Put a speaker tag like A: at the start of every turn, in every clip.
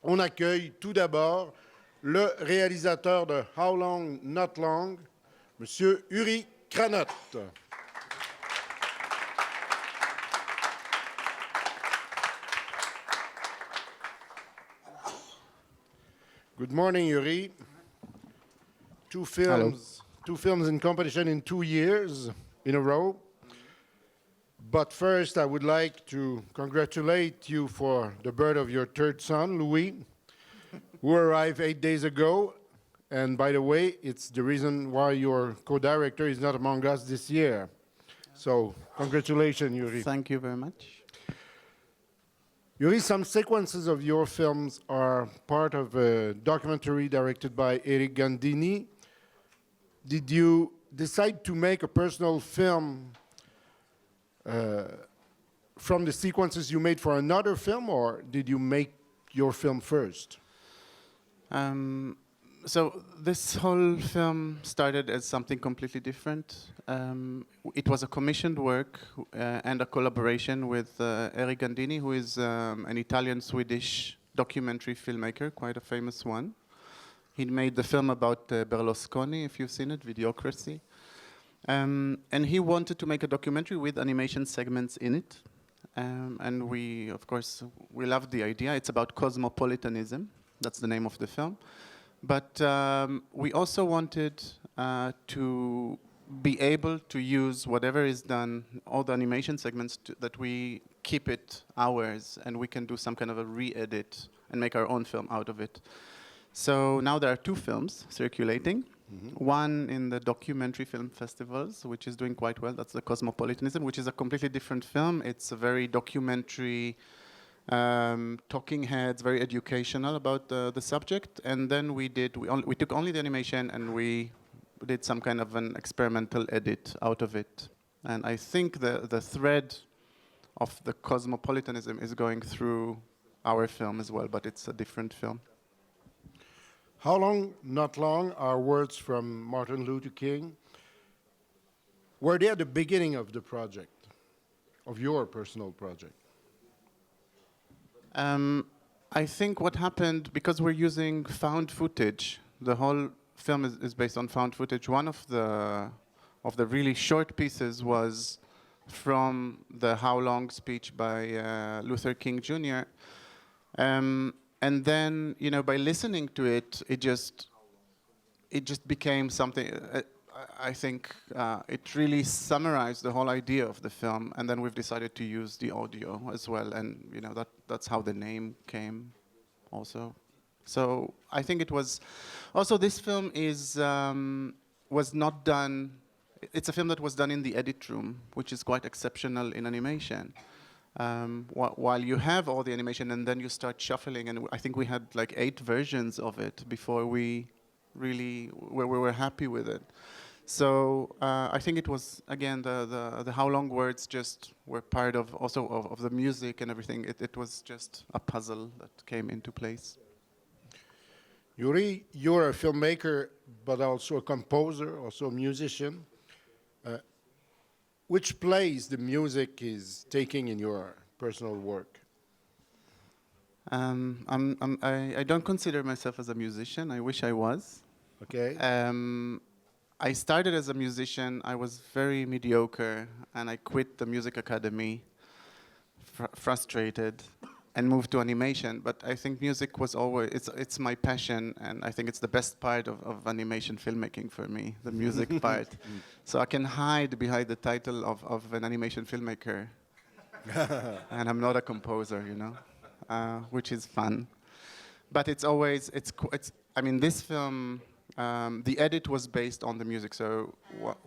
A: On accueille tout d'abord le réalisateur de How Long Not Long, Monsieur Uri KRANOT. Good morning, Uri. Two films in competition in 2 years in a row. But first, I would like to congratulate you for the birth of your third son, Louis, who arrived 8 days ago. And by the way, it's the reason why your co-director is not among us this year. So, congratulations, Uri.
B: Thank you very much.
A: Uri, some sequences of your films are part of a documentary directed by Uri Gandini. Did you decide to make a personal film from the sequences you made for another film, or did you make your film first?
B: So this whole film started as something completely different. It was a commissioned work and a collaboration with Uri Gandini, who is an Italian-Swedish documentary filmmaker, quite a famous one. He made the film about Berlusconi, if you've seen it, Videocracy. And he wanted to make a documentary with animation segments in it. And we, of course, we loved the idea. It's about cosmopolitanism. That's the name of the film. But we also wanted to be able to use whatever is done, all the animation segments, that we keep it ours, and we can do some kind of a re-edit and make our own film out of it. So now there are 2 films circulating. One in the documentary film festivals, which is doing quite well. That's the Cosmopolitanism, which is a completely different film. It's a very documentary, talking heads, very educational about the subject. And then we took only the animation and we did some kind of an experimental edit out of it. And I think the thread of the cosmopolitanism is going through our film as well, but it's a different film.
A: How Long Not Long are words from Martin Luther King. Were they at the beginning of the project, of your personal project?
B: I think what happened, because we're using found footage, the whole film is based on found footage. One of the really short pieces was from the How Long speech by Luther King Jr. And then, you know, by listening to it, it just became something. I think it really summarized the whole idea of the film. And then we've decided to use the audio as well, and you know that's how the name came, also. So I think it was. Also, this film was not done. It's a film that was done in the edit room, which is quite exceptional in animation. While you have all the animation and then you start shuffling, and I think we had like 8 versions of it before we really were happy with it. So I think it was, again, the How Long words just were part of also of the music and everything. It was just a puzzle that came into place.
A: Uri, you're a filmmaker, but also a composer, also a musician. Which place the music is taking in your personal work?
B: I don't consider myself as a musician. I wish I was.
A: Okay.
B: I started as a musician. I was very mediocre, and I quit the music academy, frustrated, and moved to animation. But I think music was always, it's my passion, and I think it's the best part of animation filmmaking for me, the music part. So I can hide behind the title of an animation filmmaker, and I'm not a composer, you know, which is fun. But it's always, I mean, this film, the edit was based on the music, so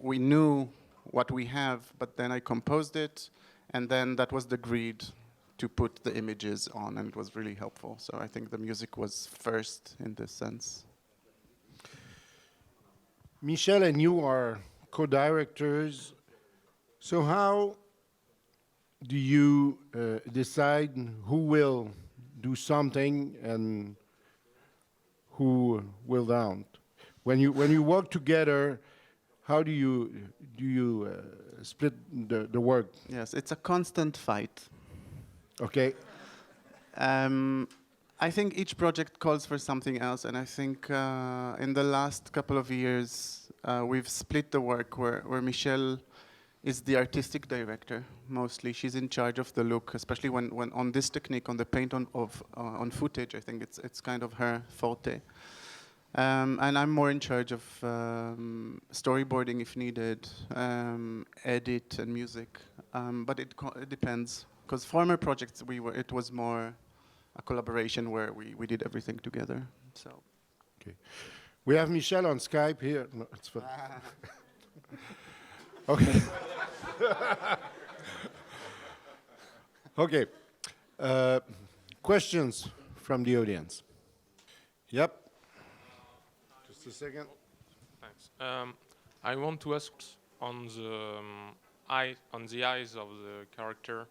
B: we knew what we have, but then I composed it, and then that was the grid to put the images on, and it was really helpful. So I think the music was first in this sense.
A: Michel and you are co-directors. So how do you decide who will do something and who will not? When you work together, how do you split the work?
B: Yes, it's a constant fight.
A: Okay.
B: I think each project calls for something else, and I think in the last couple of years we've split the work where Michelle is the artistic director mostly. She's in charge of the look, especially when on this technique, on the paint on footage. I think it's kind of her forte. And I'm more in charge of storyboarding if needed, edit and music. But it depends, because former projects it was more a collaboration where we did everything together. So.
A: Okay. We have Michelle on Skype here. No, it's fine. Okay. Okay. Questions from the audience? Yep. Just a second.
C: Thanks. I want to ask on the eyes of the character.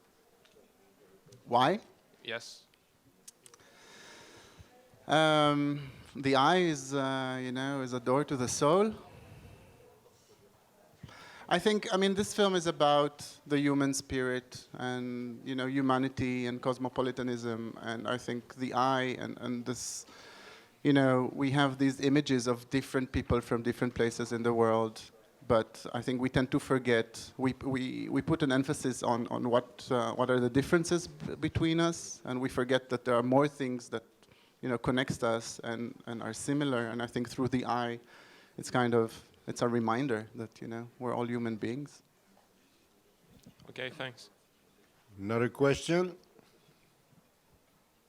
B: Why?
C: Yes.
B: The eye is, is a door to the soul. I mean, this film is about the human spirit and, humanity and cosmopolitanism. And I think the eye and this, we have these images of different people from different places in the world. But I think we tend to forget. We put an emphasis on what are the differences between us, and we forget that there are more things that connects us and are similar. And I think through the eye, it's a reminder that we're all human beings.
C: Okay, thanks.
A: Another question?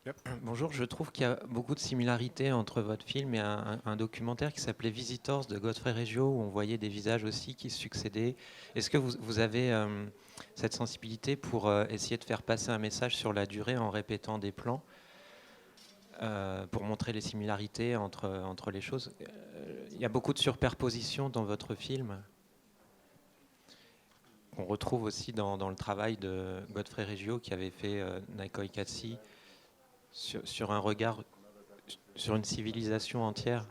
A: Yep.
D: Bonjour, je trouve qu'il y a beaucoup de similarités entre votre film et un documentaire qui s'appelait Visitors de Godfrey Reggio, où on voyait des visages aussi qui se succédaient. Est-ce que vous avez cette sensibilité pour essayer de faire passer un message sur la durée en répétant des plans pour montrer les similarités entre les choses? Il y a beaucoup de superpositions dans votre film. On retrouve aussi dans le travail de Godfrey Reggio qui avait fait Naikoi Katsi sur un regard sur une civilisation entière.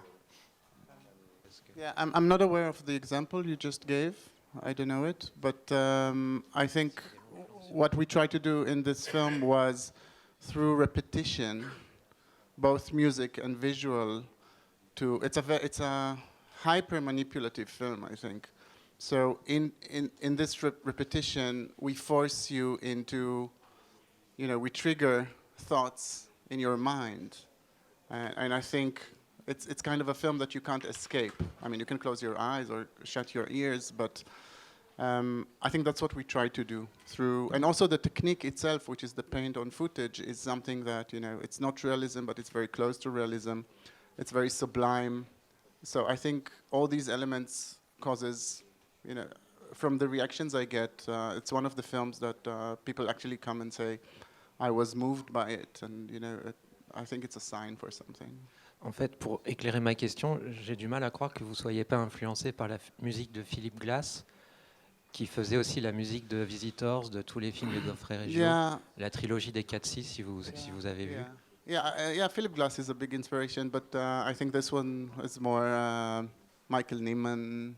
B: Yeah, I'm not aware of the example you just gave. I don't know it, but I think what we tried to do in this film was through repetition, both music and visual. It's a hyper manipulative film, I think. So in this repetition, we force you into, we trigger thoughts in your mind, and I think it's kind of a film that you can't escape. I mean, you can close your eyes or shut your ears, but I think that's what we try to do through, and also the technique itself, which is the paint on footage, is something that it's not realism, but it's very close to realism. It's very sublime. So I think all these elements causes, from the reactions I get, it's one of the films that people actually come and say, I was moved by it, and I think it's a sign for something.
D: En fait, pour éclairer ma question, j'ai du mal à croire que vous ne soyez pas influencé par la musique de Philip Glass, qui faisait aussi la musique de Visitors, de tous les films de Godfrey Reggio, la trilogie des 4-6, si vous avez vu.
B: Yeah, Philip Glass is a big inspiration, but I think this one is more Michael Nyman,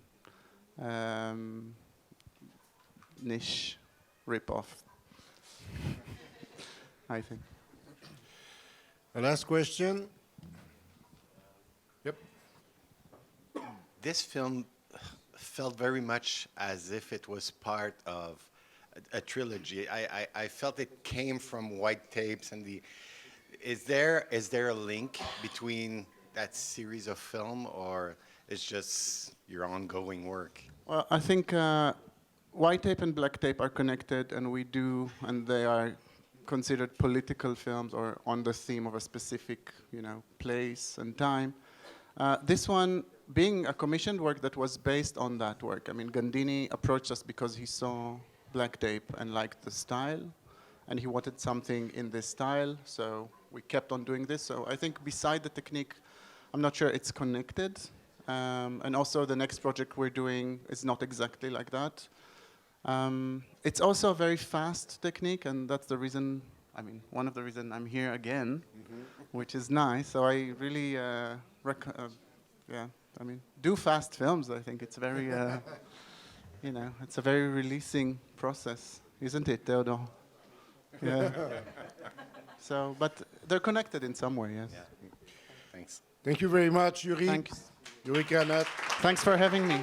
B: niche rip-off, I think.
A: A last question? Yep.
E: This film felt very much as if it was part of a trilogy. I felt it came from White Tapes and the... Is there a link between that series of film, or it's just your ongoing work?
B: Well, I think White Tape and Black Tape are connected, and they are considered political films or on the theme of a specific, place and time. This one being a commissioned work that was based on that work. I mean, Gandini approached us because he saw Black Tape and liked the style, and he wanted something in this style, so we kept on doing this. So I think beside the technique, I'm not sure it's connected. And also the next project we're doing is not exactly like that. It's also a very fast technique, and that's the reason, one of the reasons I'm here again, which is nice. So I really, do fast films. I think it's very, it's a very releasing process, isn't it, Theodore? Yeah. So, but they're connected in some way, yes.
E: Yeah. Thanks.
A: Thank you very much, Uri.
B: Thanks.
A: Uri KRANOT.
B: Thanks for having me.